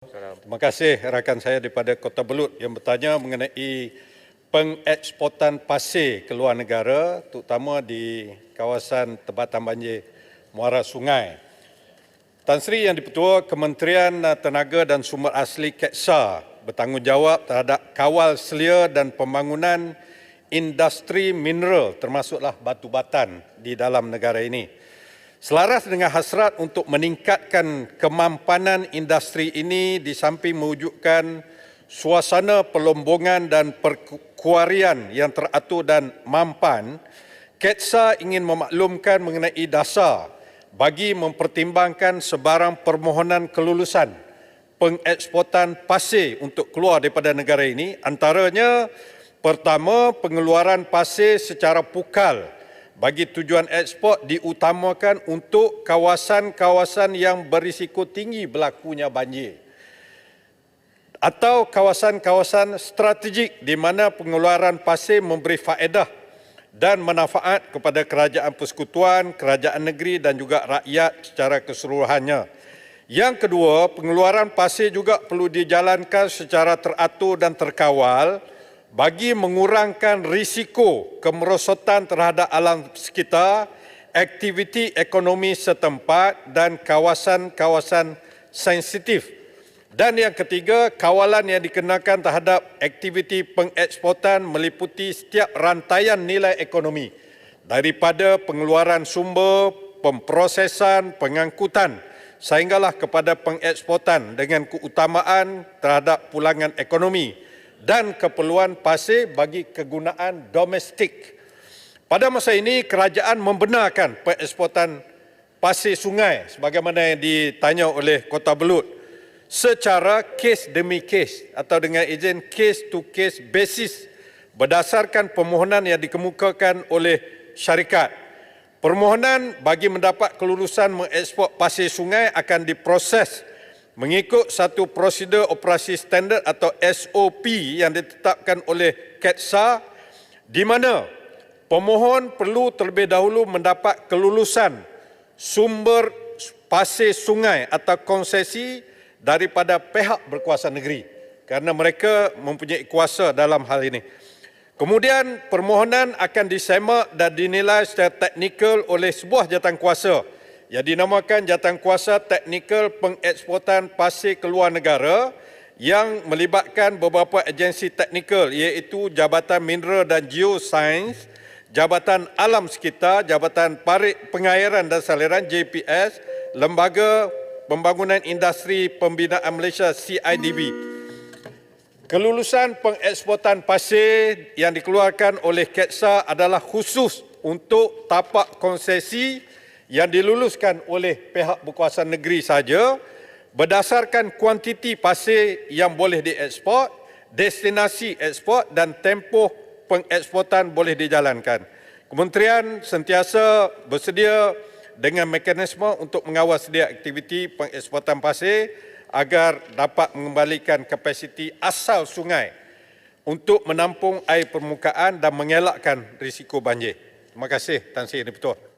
Terima kasih rakan saya daripada Kota Belud yang bertanya mengenai pengeksportan pasir ke luar negara, terutama di kawasan tempatan banjir muara sungai. Tan Sri Yang di-Pertua Kementerian Tenaga dan Sumber Asli KETSA bertanggungjawab terhadap kawal selia dan pembangunan industri mineral termasuklah batu batan di dalam negara ini. Selaras dengan hasrat untuk meningkatkan kemampanan industri ini di samping mewujudkan suasana pelombongan dan perkuarian yang teratur dan mampan, KETSA ingin memaklumkan mengenai dasar bagi mempertimbangkan sebarang permohonan kelulusan pengeksportan pasir untuk keluar daripada negara ini. Antaranya, pertama, pengeluaran pasir secara pukal bagi tujuan ekspor diutamakan untuk kawasan-kawasan yang berisiko tinggi berlakunya banjir atau kawasan-kawasan strategik di mana pengeluaran pasir memberi faedah dan manfaat kepada kerajaan persekutuan, kerajaan negeri dan juga rakyat secara keseluruhannya. Yang kedua, pengeluaran pasir juga perlu dijalankan secara teratur dan terkawal bagi mengurangkan risiko kemerosotan terhadap alam sekitar, aktiviti ekonomi setempat dan kawasan-kawasan sensitif. Dan yang ketiga, kawalan yang dikenakan terhadap aktiviti pengeksportan meliputi setiap rantaian nilai ekonomi daripada pengeluaran sumber, pemprosesan, pengangkutan sehinggalah kepada pengeksportan dengan keutamaan terhadap pulangan ekonomi dan keperluan pasir bagi kegunaan domestik. Pada masa ini, kerajaan membenarkan pengeksportan pasir sungai sebagaimana yang ditanya oleh Kota Belud secara kes demi kes atau dengan izin case to case basis berdasarkan permohonan yang dikemukakan oleh syarikat. Permohonan bagi mendapat kelulusan mengekspor pasir sungai akan diproses mengikut satu prosedur operasi standard atau SOP yang ditetapkan oleh KETSA, di mana pemohon perlu terlebih dahulu mendapat kelulusan sumber pasir sungai atau konsesi daripada pihak berkuasa negeri kerana mereka mempunyai kuasa dalam hal ini. Kemudian permohonan akan disemak dan dinilai secara teknikal oleh sebuah jawatankuasa yang dinamakan Jawatankuasa Teknikal Pengeksportan Pasir Keluar Negara yang melibatkan beberapa agensi teknikal iaitu Jabatan Mineral dan Geosains, Jabatan Alam Sekitar, Jabatan Parit Pengairan dan Saliran JPS, Lembaga Pembangunan Industri Pembinaan Malaysia CIDB. Kelulusan pengeksportan pasir yang dikeluarkan oleh KETSA adalah khusus untuk tapak konsesi yang diluluskan oleh pihak berkuasa negeri saja berdasarkan kuantiti pasir yang boleh dieksport, destinasi ekspor dan tempoh pengeksportan boleh dijalankan. Kementerian sentiasa bersedia dengan mekanisme untuk mengawal sedia aktiviti pengeksportan pasir agar dapat mengembalikan kapasiti asal sungai untuk menampung air permukaan dan mengelakkan risiko banjir. Terima kasih Tan Sri Yang di-Pertua.